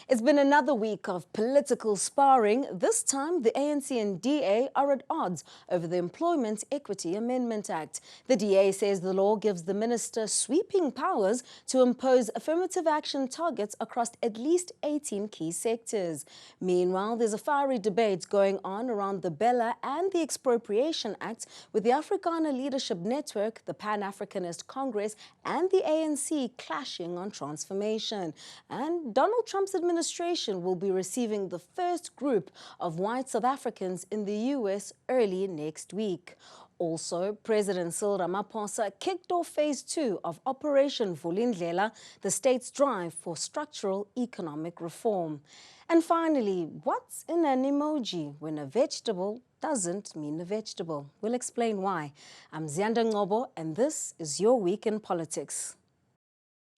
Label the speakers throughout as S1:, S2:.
S1: It's been another week of political sparring. This time, the ANC and DA are at odds over the Employment Equity Amendment Act. The DA says the law gives the minister sweeping powers to impose affirmative action targets across at least 18 key sectors. Meanwhile, there's a fiery debate going on around the Bella and the Expropriation Act, with the Africaner Leadership Network, the Pan Africanist Congress, and the ANC clashing on transformation. And Donald Trump's administration will be receiving the first group of white South Africans in the US early next week. Also, President Cyril Ramaphosa kicked off phase 2 of Operation Vulindlela, the state's drive for structural economic reform. And finally, what's in an emoji when a vegetable doesn't mean a vegetable? We'll explain why. I'm Ziyanda Ngcobo, and this is Your Week in Politics.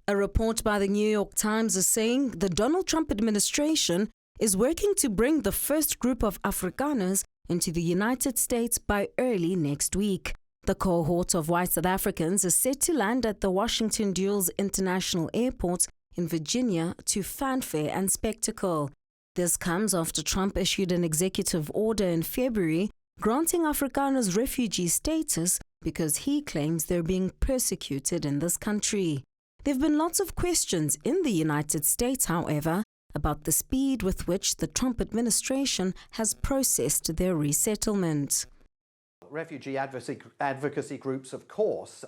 S1: A report by the New York Times is saying the Donald Trump administration is working to bring the first group of Afrikaners into the United States by early next week. The cohort of white South Africans is set to land at the Washington Dulles International Airport in Virginia to fanfare and spectacle. This comes after Trump issued an executive order in February granting Afrikaners refugee status because he claims they're being persecuted in this country. There have been lots of questions in the United States, however, about the speed with which the Trump administration has processed their resettlement.
S2: Refugee advocacy groups, of course,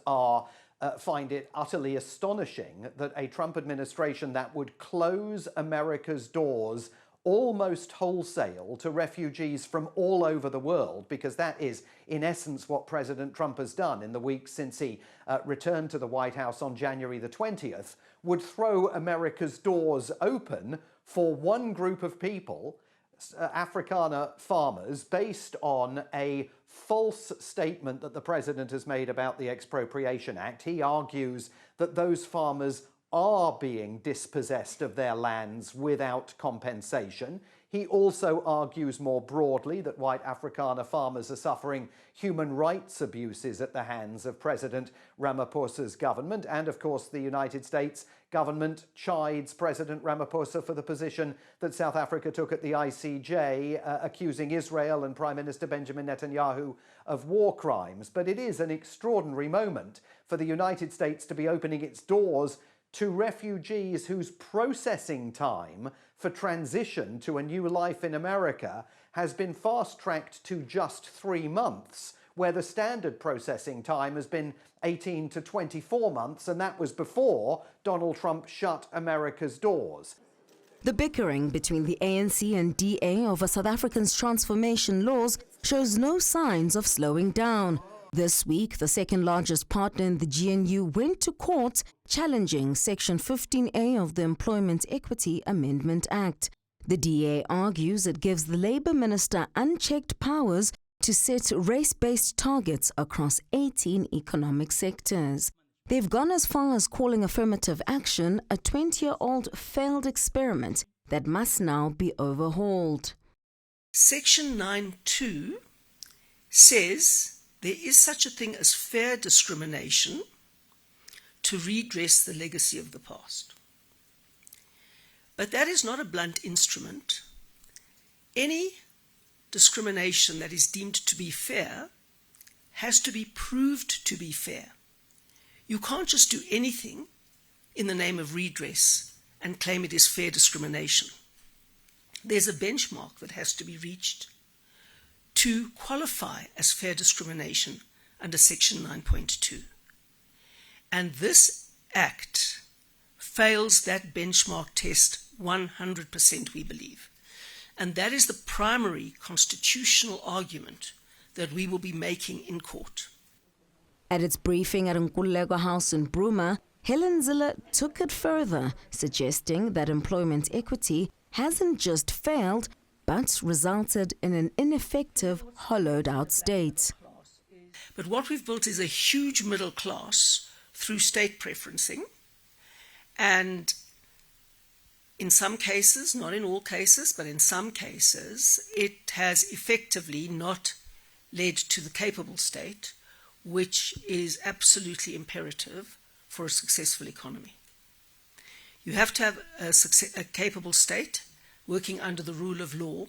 S2: find it utterly astonishing that a Trump administration that would close America's doors almost wholesale to refugees from all over the world, because that is, in essence, what President Trump has done in the weeks since he returned to the White House on January the 20th, would throw America's doors open for one group of people, Afrikaner farmers, based on a false statement that the president has made about the Expropriation Act. He argues that those farmers are being dispossessed of their lands without compensation. He also argues more broadly that white Afrikaner farmers are suffering human rights abuses at the hands of President Ramaphosa's government. And of course, the United States government chides President Ramaphosa for the position that South Africa took at the ICJ, accusing Israel and Prime Minister Benjamin Netanyahu of war crimes. But it is an extraordinary moment for the United States to be opening its doors to refugees whose processing time for transition to a new life in America has been fast-tracked to just 3 months, where the standard processing time has been 18 to 24 months, and that was before Donald Trump shut America's doors.
S1: The bickering between the ANC and DA over South Africa's transformation laws shows no signs of slowing down. This week, the second largest partner in the GNU went to court challenging Section 15A of the Employment Equity Amendment Act. The DA argues it gives the Labour Minister unchecked powers to set race-based targets across 18 economic sectors. They've gone as far as calling affirmative action a 20-year-old failed experiment that must now be overhauled.
S3: Section 9.2 says there is such a thing as fair discrimination to redress the legacy of the past. But that is not a blunt instrument. Any discrimination that is deemed to be fair has to be proved to be fair. You can't just do anything in the name of redress and claim it is fair discrimination. There's a benchmark that has to be reached to qualify as fair discrimination under Section 9.2. And this Act fails that benchmark test 100%, we believe. And that is the primary constitutional argument that we will be making in court.
S1: At its briefing at Nkululeko House in Bruma, Helen Zille took it further, suggesting that employment equity hasn't just failed, but resulted in an ineffective, hollowed-out state.
S3: But what we've built is a huge middle class through state preferencing, and in some cases, not in all cases, but in some cases, it has effectively not led to the capable state, which is absolutely imperative for a successful economy. You have to have a capable state working under the rule of law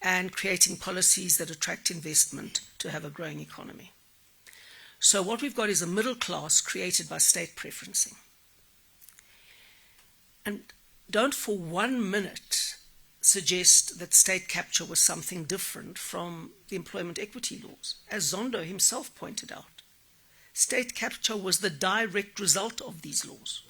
S3: and creating policies that attract investment to have a growing economy. So what we've got is a middle class created by state preferencing. And don't for 1 minute suggest that state capture was something different from the employment equity laws. As Zondo himself pointed out, state capture was the direct result of these laws.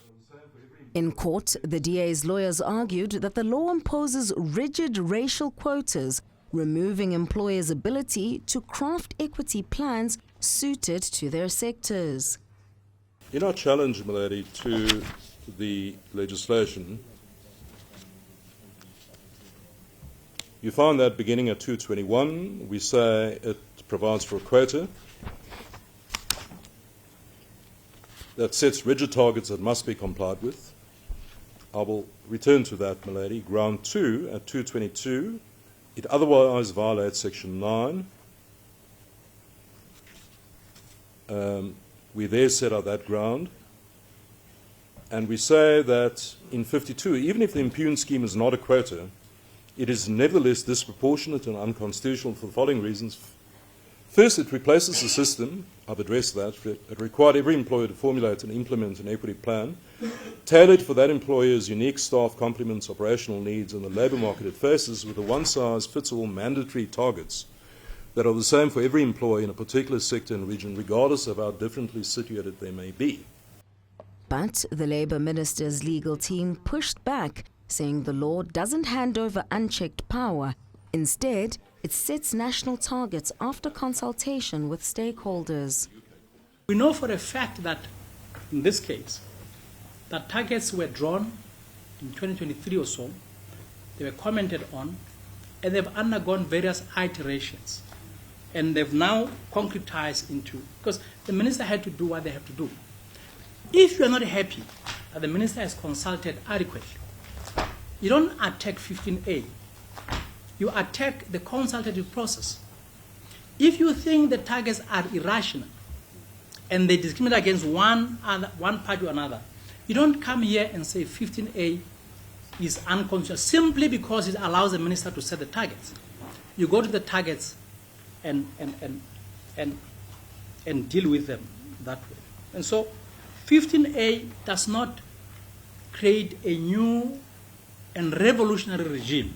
S1: In court, the DA's lawyers argued that the law imposes rigid racial quotas, removing employers' ability to craft equity plans suited to their sectors.
S4: In our challenge, Milady, to the legislation, you find that beginning at 221, we say it provides for a quota that sets rigid targets that must be complied with. I will return to that, Milady. Ground 2 at 222, it otherwise violates Section 9. We there set out that ground. And we say that in 52, even if the impugned scheme is not a quota, it is nevertheless disproportionate and unconstitutional for the following reasons. First, it replaces the system, I've addressed that, it required every employer to formulate and implement an equity plan tailored for that employer's unique staff complements, operational needs, and the labour market it faces, with a one-size-fits-all mandatory targets that are the same for every employer in a particular sector and region, regardless of how differently situated they may be.
S1: But the Labour Minister's legal team pushed back, saying the law doesn't hand over unchecked power. Instead, it sets national targets after consultation with stakeholders.
S5: We know for a fact that, in this case, that targets were drawn in 2023 or so, they were commented on, and they've undergone various iterations. And they've now concretized into, because the minister had to do what they have to do. If you are not happy that the minister has consulted adequately, you don't attack 15A. You attack the consultative process. If you think the targets are irrational and they discriminate against one party or another, you don't come here and say 15A is unconstitutional simply because it allows the minister to set the targets. You go to the targets and deal with them that way. And so 15A does not create a new and revolutionary regime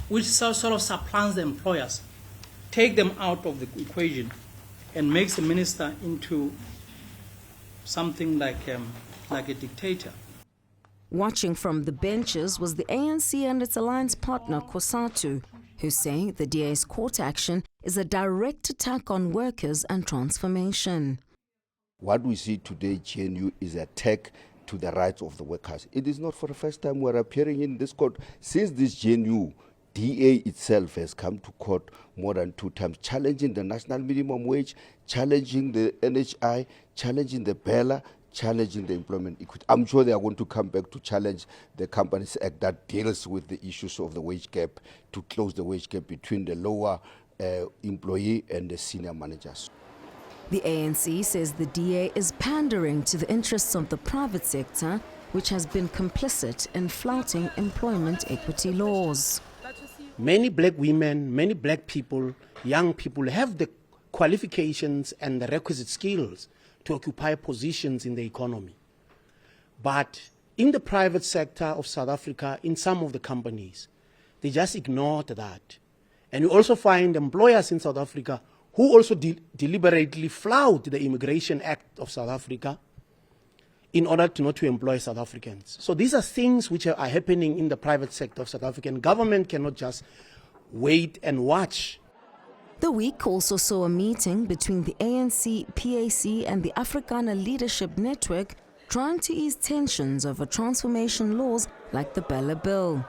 S5: which sort of supplants the employers, take them out of the equation, and makes the minister into something like a dictator.
S1: Watching from the benches was the ANC and its alliance partner, COSATU, who say the DA's court action is a direct attack on workers and transformation.
S6: What we see today, GNU, is an attack to the rights of the workers. It is not for the first time we're appearing in this court. Since this GNU, DA itself has come to court more than 2 times, challenging the national minimum wage, challenging the NHI, challenging the BELA, challenging the employment equity. I'm sure they are going to come back to challenge the Companies Act that deals with the issues of the wage gap, to close the wage gap between the lower employee and the senior managers.
S1: The ANC says the DA is pandering to the interests of the private sector, which has been complicit in flouting employment equity laws.
S7: Many black women, many black people, young people have the qualifications and the requisite skills to occupy positions in the economy. But in the private sector of South Africa, in some of the companies, they just ignored that. And you also find employers in South Africa who also deliberately flout the Immigration Act of South Africa in order not to employ South Africans. So these are things which are happening in the private sector of South Africa, and government cannot just wait and watch.
S1: The week also saw a meeting between the ANC, PAC and the Africaner Leadership Network trying to ease tensions over transformation laws like the Bella Bill.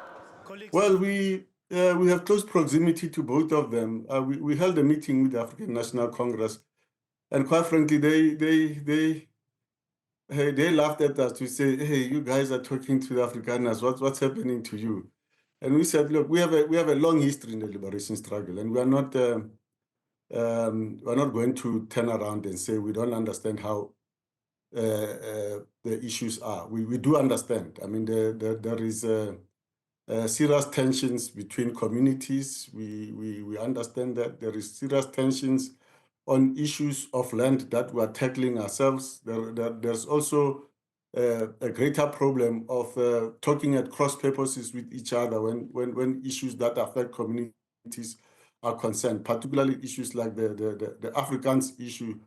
S8: Well, we have close proximity to both of them. We held a meeting with the African National Congress, and quite frankly, they laughed at us to say, "Hey, you guys are talking to the Afrikaners. What's happening to you?" And we said, "Look, we have a long history in the liberation struggle, and we are not going to turn around and say we don't understand how the issues are. We do understand. I mean, there is serious tensions between communities. We understand that there is serious tensions on issues of land that we are tackling ourselves. There's also a greater problem of talking at cross purposes with each other when issues that affect communities are concerned, particularly issues like the Afrikaans issue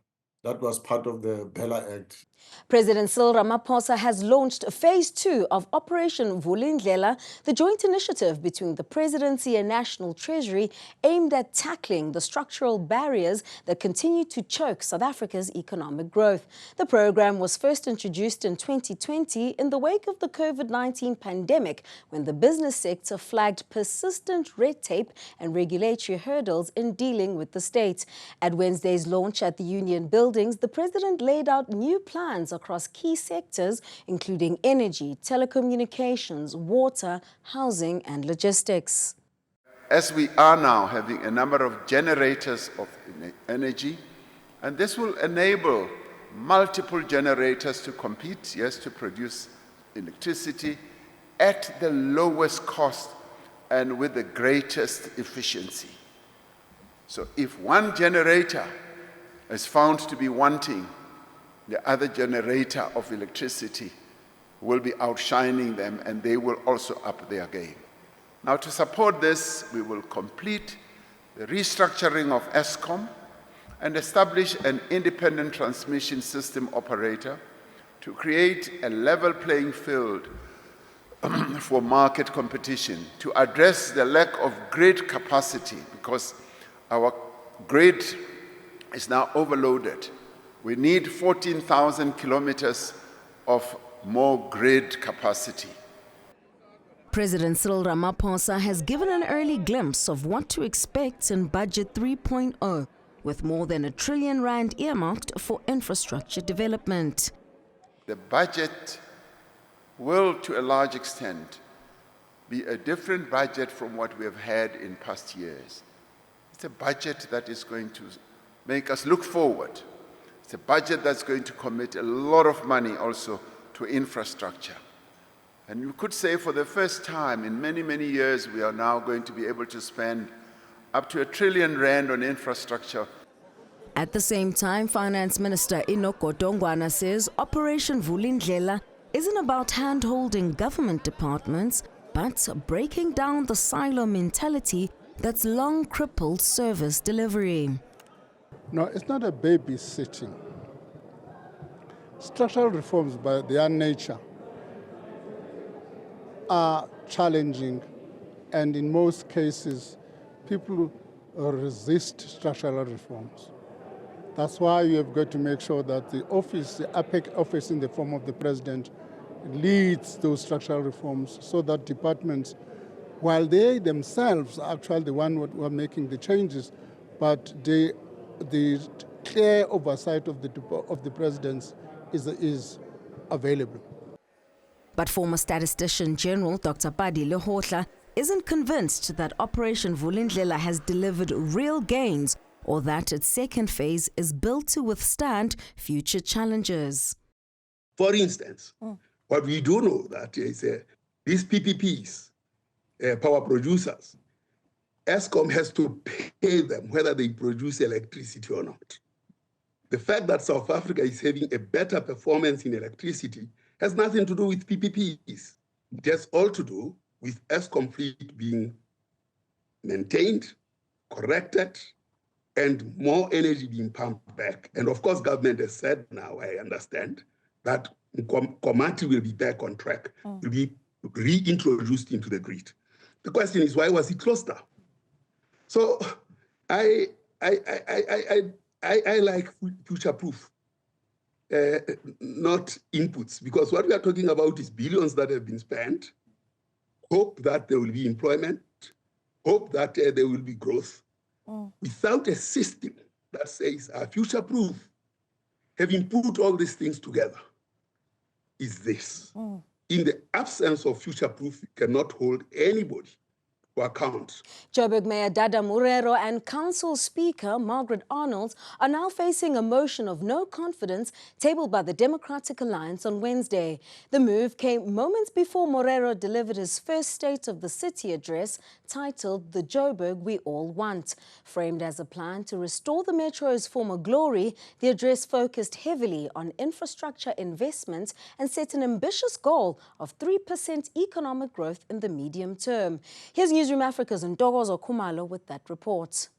S8: that was part of the Bella Act.
S1: President Cyril Ramaphosa has launched Phase 2 of Operation Vulindlela, the joint initiative between the Presidency and National Treasury aimed at tackling the structural barriers that continue to choke South Africa's economic growth. The program was first introduced in 2020 in the wake of the COVID-19 pandemic, when the business sector flagged persistent red tape and regulatory hurdles in dealing with the state. At Wednesday's launch at the Union Buildings, the President laid out new plans across key sectors, including energy, telecommunications, water, housing and logistics.
S9: As we are now having a number of generators of energy, and this will enable multiple generators to compete, yes, to produce electricity at the lowest cost and with the greatest efficiency. So if one generator is found to be wanting, the other generator of electricity will be outshining them, and they will also up their game. Now, to support this, we will complete the restructuring of Eskom and establish an independent transmission system operator to create a level playing field for market competition, to address the lack of grid capacity, because our grid is now overloaded. We need 14,000 kilometers of more grid capacity.
S1: President Cyril Ramaphosa has given an early glimpse of what to expect in Budget 3.0, with more than R1 trillion earmarked for infrastructure development.
S9: The budget will, to a large extent, be a different budget from what we have had in past years. It's a budget that is going to make us look forward. It's a budget that's going to commit a lot of money also to infrastructure. And you could say for the first time in many, many years, we are now going to be able to spend up to R1 trillion on infrastructure.
S1: At the same time, Finance Minister Enoch Godongwana says Operation Vulindlela isn't about hand-holding government departments, but breaking down the silo mentality that's long crippled service delivery.
S10: No, it's not a babysitting. Structural reforms by their nature are challenging, and in most cases, people resist structural reforms. That's why you have got to make sure that the office, the APEC office in the form of the president, leads those structural reforms so that departments, while they themselves are actually the one who are making the changes, but the clear oversight of the presidents is available.
S1: But former Statistician General Dr. Padi Lehotla isn't convinced that Operation Vulindlela has delivered real gains, or that its second phase is built to withstand future challenges.
S11: For instance, what we do know that is these PPPs, power producers, Eskom has to pay them whether they produce electricity or not. The fact that South Africa is having a better performance in electricity has nothing to do with PPPs. It has all to do with Eskom fleet being maintained, corrected, and more energy being pumped back. And of course, government has said now, I understand, that Komati will be back on track, will be reintroduced into the grid. The question is, why was it closed down? So I like future-proof, not inputs, because what we are talking about is billions that have been spent, hope that there will be employment, hope that there will be growth, without a system that says future-proof. Having put all these things together is this. In the absence of future-proof, you cannot hold anybody account.
S1: Joburg Mayor Dada Murero and Council Speaker Margaret Arnold are now facing a motion of no confidence tabled by the Democratic Alliance on Wednesday. The move came moments before Murero delivered his first State of the City address titled "The Joburg We All Want." Framed as a plan to restore the metro's former glory, the address focused heavily on infrastructure investment and set an ambitious goal of 3% economic growth in the medium term. Here's Newzroom Africa's Ntokozo Khumalo with that report.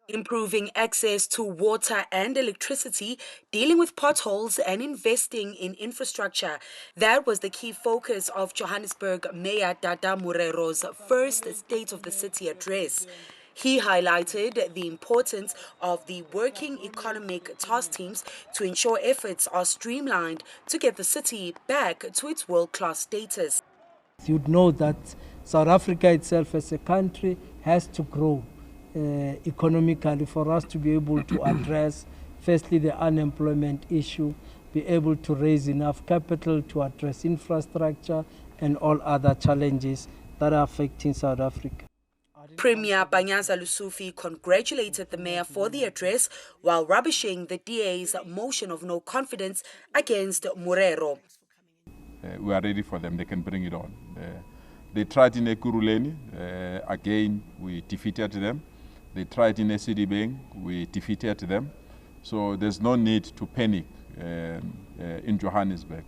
S12: Improving access to water and electricity, dealing with potholes and investing in infrastructure. That was the key focus of Johannesburg Mayor Dada Murero's first State of the City address. He highlighted the importance of the working economic task teams to ensure efforts are streamlined to get the city back to its world-class status.
S13: You'd know that South Africa itself as a country has to grow economically for us to be able to address, firstly, the unemployment issue, be able to raise enough capital to address infrastructure and all other challenges that are affecting South Africa.
S12: Premier Panyaza Lusufi congratulated the mayor for the address while rubbishing the DA's motion of no confidence against Murero.
S14: We are ready for them, they can bring it on. They tried in Ekurhuleni, again we defeated them. They tried in Esidibeng, we defeated them. So there's no need to panic in Johannesburg.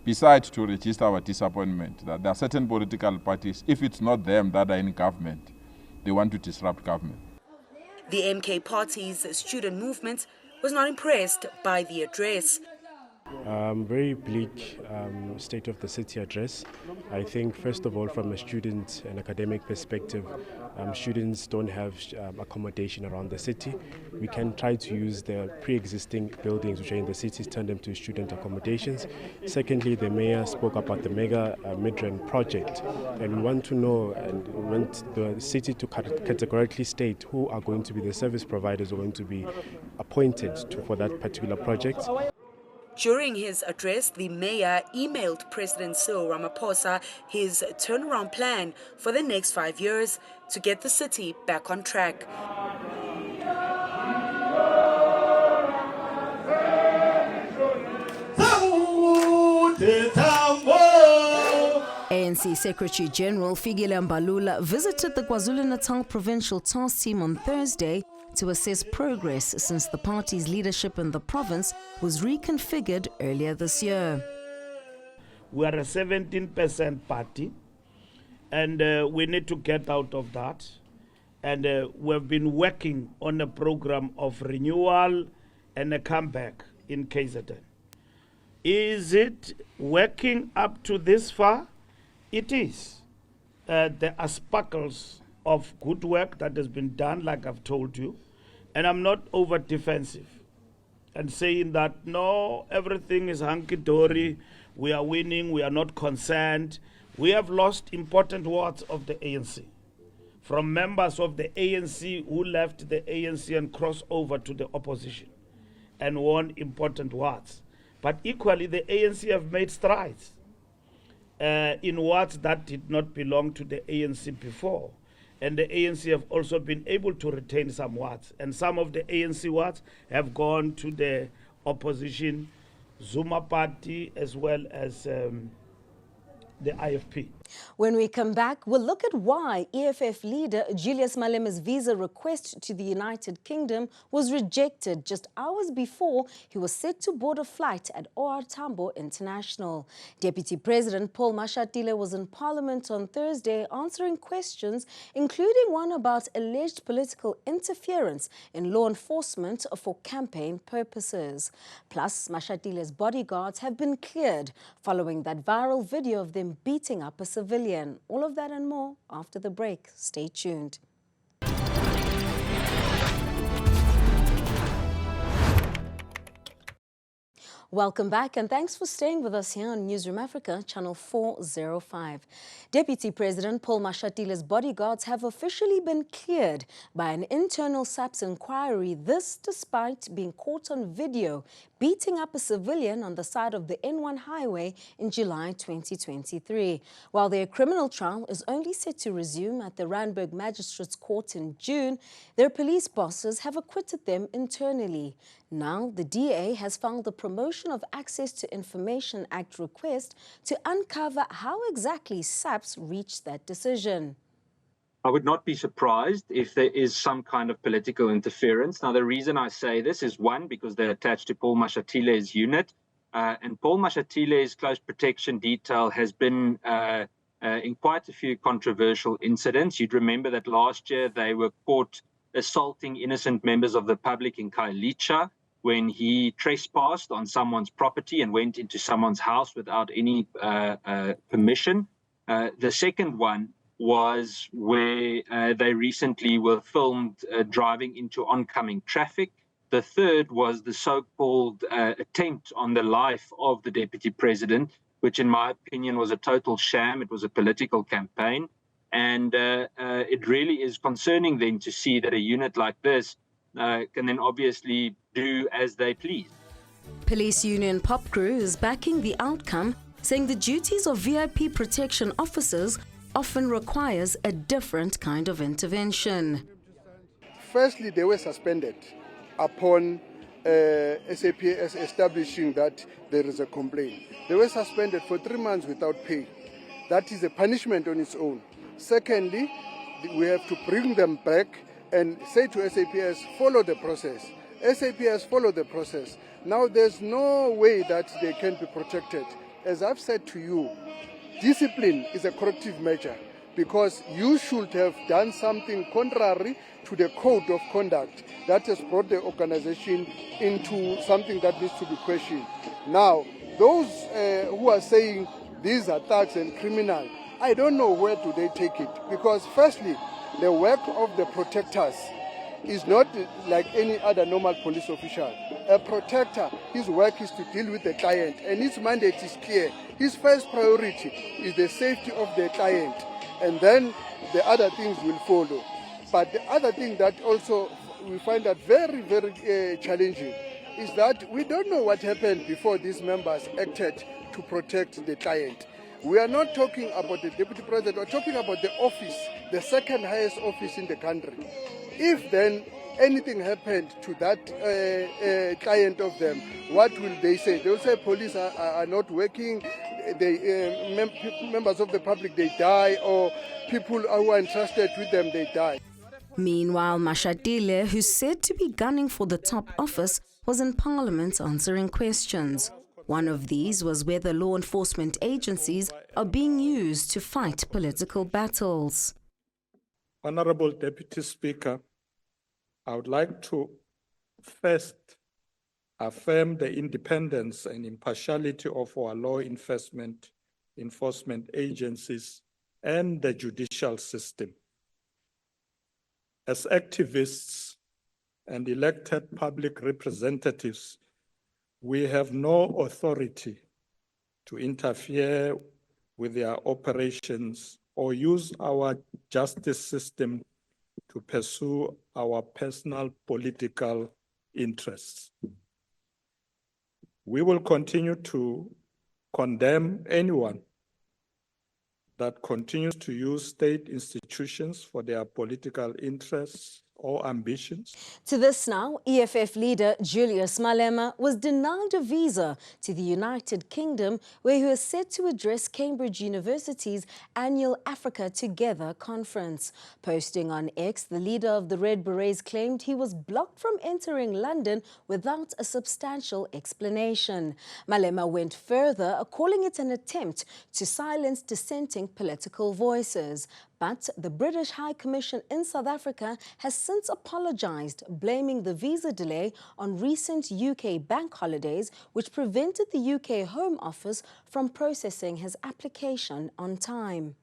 S14: Besides, to register our disappointment that there are certain political parties, if it's not them that are in government, they want to disrupt government.
S12: The MK Party's student movement was not impressed by the address.
S15: Very bleak State of the City address. I think, first of all, from a student and academic perspective, students don't have accommodation around the city. We can try to use the pre-existing buildings which are in the cities, turn them to student accommodations. Secondly, the mayor spoke about the mega mid-range project, and we want to know and want the city to categorically state who are going to be the service providers who are going to be appointed for that particular project.
S12: During his address, the mayor emailed President Cyril Ramaphosa his turnaround plan for the next 5 years to get the city back on track.
S1: ANC Secretary General Fikile Mbalula visited the KwaZulu-Natal Provincial Task Team on Thursday to assess progress since the party's leadership in the province was reconfigured earlier this year.
S16: We are a 17% party, and we need to get out of that. And we've been working on a program of renewal and a comeback in KZN. Is it working up to this far? It is. There are sparkles of good work that has been done, like I've told you, and I'm not over defensive and saying that no, everything is hunky-dory, we are winning, we are not concerned. We have lost important wards of the ANC, from members of the ANC who left the ANC and crossed over to the opposition and won important wards. But equally, the ANC have made strides in wards that did not belong to the ANC before. And the ANC have also been able to retain some wards. And some of the ANC wards have gone to the opposition, Zuma party, as well as the IFP.
S1: When we come back, we'll look at why EFF leader Julius Maleme's visa request to the United Kingdom was rejected just hours before he was set to board a flight at OR Tambo International. Deputy President Paul Mashatile was in Parliament on Thursday answering questions, including one about alleged political interference in law enforcement for campaign purposes. Plus, Mashadile's bodyguards have been cleared following that viral video of them beating up a civilian. All of that and more after the break. Stay tuned. Welcome back and thanks for staying with us here on Newzroom Afrika, channel 405. Deputy President Paul Mashatille's bodyguards have officially been cleared by an internal SAPS inquiry, this despite being caught on video beating up a civilian on the side of the N1 highway in July 2023. While their criminal trial is only set to resume at the Randburg Magistrates Court in June, their police bosses have acquitted them internally. Now, the DA has filed the Promotion of Access to Information Act request to uncover how exactly SAPS reached that decision.
S17: I would not be surprised if there is some kind of political interference. Now, the reason I say this is, one, because they're attached to Paul Mashatille's unit, and Paul Mashatille's close protection detail has been in quite a few controversial incidents. You'd remember that last year they were caught assaulting innocent members of the public in Khayelitsha when he trespassed on someone's property and went into someone's house without any permission. The second one was where they recently were filmed driving into oncoming traffic. The third was the so-called attempt on the life of the deputy president, which in my opinion was a total sham. It was a political campaign. And it really is concerning then to see that a unit like this can then obviously do as they please.
S1: Police union Pop Crew is backing the outcome, saying the duties of VIP protection officers often requires a different kind of intervention.
S10: Firstly, they were suspended upon SAPS establishing that there is a complaint. They were suspended for 3 months without pay. That is a punishment on its own. Secondly, we have to bring them back and say to SAPS, follow the process. SAPS follow the process. Now there's no way that they can be protected. As I've said to you, discipline is a corrective measure because you should have done something contrary to the code of conduct that has brought the organization into something that needs to be questioned. Now, those who are saying these are thugs and criminal, I don't know where do they take it, because firstly, the work of the protectors is not like any other normal police official. A protector, his work is to deal with the client, and his mandate is clear. His first priority is the safety of the client, and then the other things will follow. But the other thing that also we find that very, very challenging is that we don't know what happened before these members acted to protect the client. We are not talking about the deputy president, we're talking about the office, the second highest office in the country. If then anything happened to that client of them, what will they say? They will say police are not working, members of the public, they die, or people who are entrusted with them, they die.
S1: Meanwhile, Mashatile, who's said to be gunning for the top office, was in Parliament answering questions. One of these was whether law enforcement agencies are being used to fight political battles.
S18: Honorable Deputy Speaker, I would like to first affirm the independence and impartiality of our law enforcement agencies and the judicial system. As activists and elected public representatives, we have no authority to interfere with their operations or use our justice system to pursue our personal political interests. We will continue to condemn anyone that continues to use state institutions for their political interests or ambitions.
S1: To this now, EFF leader Julius Malema was denied a visa to the United Kingdom, where he was set to address Cambridge University's annual Africa Together conference. Posting on X, the leader of the Red Berets claimed he was blocked from entering London without a substantial explanation. Malema went further, calling it an attempt to silence dissenting political voices. But the British High Commission in South Africa has since apologized, blaming the visa delay on recent UK bank holidays, which prevented the UK Home Office from processing his application on time.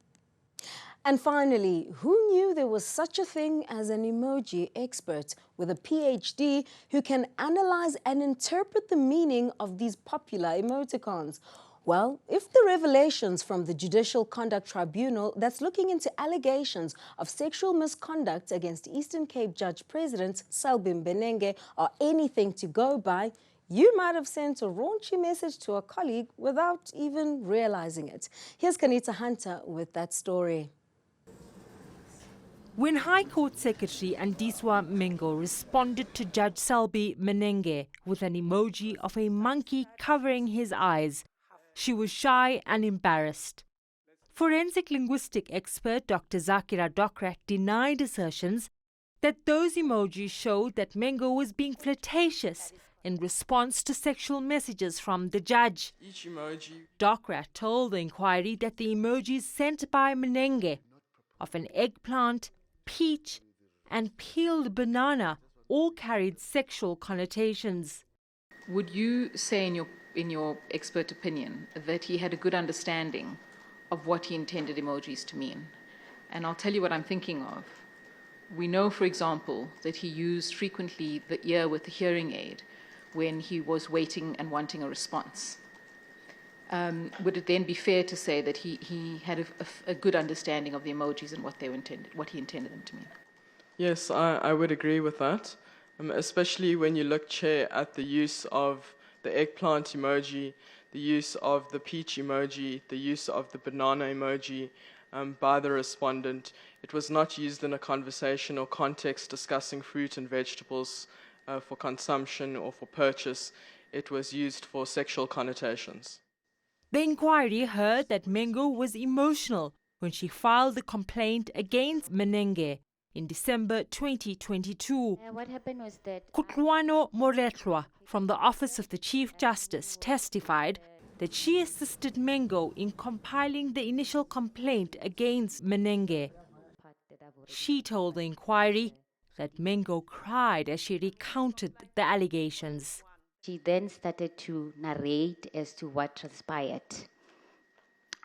S1: And finally, who knew there was such a thing as an emoji expert with a PhD who can analyze and interpret the meaning of these popular emoticons? Well, if the revelations from the Judicial Conduct Tribunal that's looking into allegations of sexual misconduct against Eastern Cape Judge President Selby Mbenenge are anything to go by, you might have sent a raunchy message to a colleague without even realizing it. Here's Kanita Hunter with that story.
S19: When High Court Secretary Andiswa Mengo responded to Judge Selby Mbenenge with an emoji of a monkey covering his eyes, she was shy and embarrassed. Forensic linguistic expert Dr. Zakira Dokrat denied assertions that those emojis showed that Mengo was being flirtatious in response to sexual messages from the judge. Dokrat told the inquiry that the emojis sent by Mbenenge of an eggplant, peach and peeled banana all carried sexual connotations.
S20: Would you say in your expert opinion that he had a good understanding of what he intended emojis to mean? And I'll tell you what I'm thinking of. We know, for example, that he used frequently the ear with the hearing aid when he was waiting and wanting a response. Would it then be fair to say that he had a good understanding of the emojis and what he intended them to mean?
S21: Yes, I would agree with that, especially when you look, Chair, at the use of the eggplant emoji, the use of the peach emoji, the use of the banana emoji by the respondent. It was not used in a conversation or context discussing fruit and vegetables for consumption or for purchase. It was used for sexual connotations.
S19: The inquiry heard that Mengo was emotional when she filed the complaint against Mbenenge in December 2022.
S22: What happened was that
S19: Kutlwano Moretlwa from the Office of the Chief Justice testified that she assisted Mengo in compiling the initial complaint against Mbenenge. She told the inquiry that Mengo cried as she recounted the allegations.
S22: she then started to narrate as to what transpired.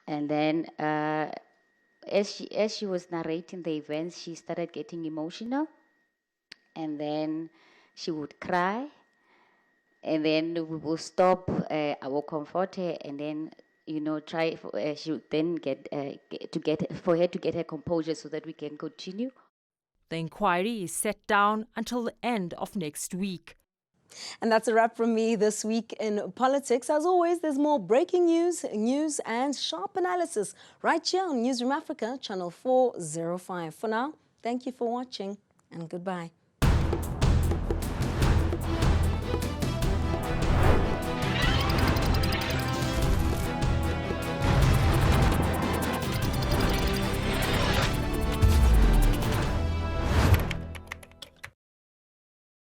S22: And then as she was narrating the events, she started getting emotional. And then she would cry. And then we will stop, I will comfort her, and then, try, she would then for her to get her composure so that we can continue.
S19: The inquiry is set down until the end of next week.
S1: And that's a wrap from me this week in politics. As always, there's more breaking news and sharp analysis right here on Newzroom Afrika, channel 405. For now, thank you for watching and goodbye.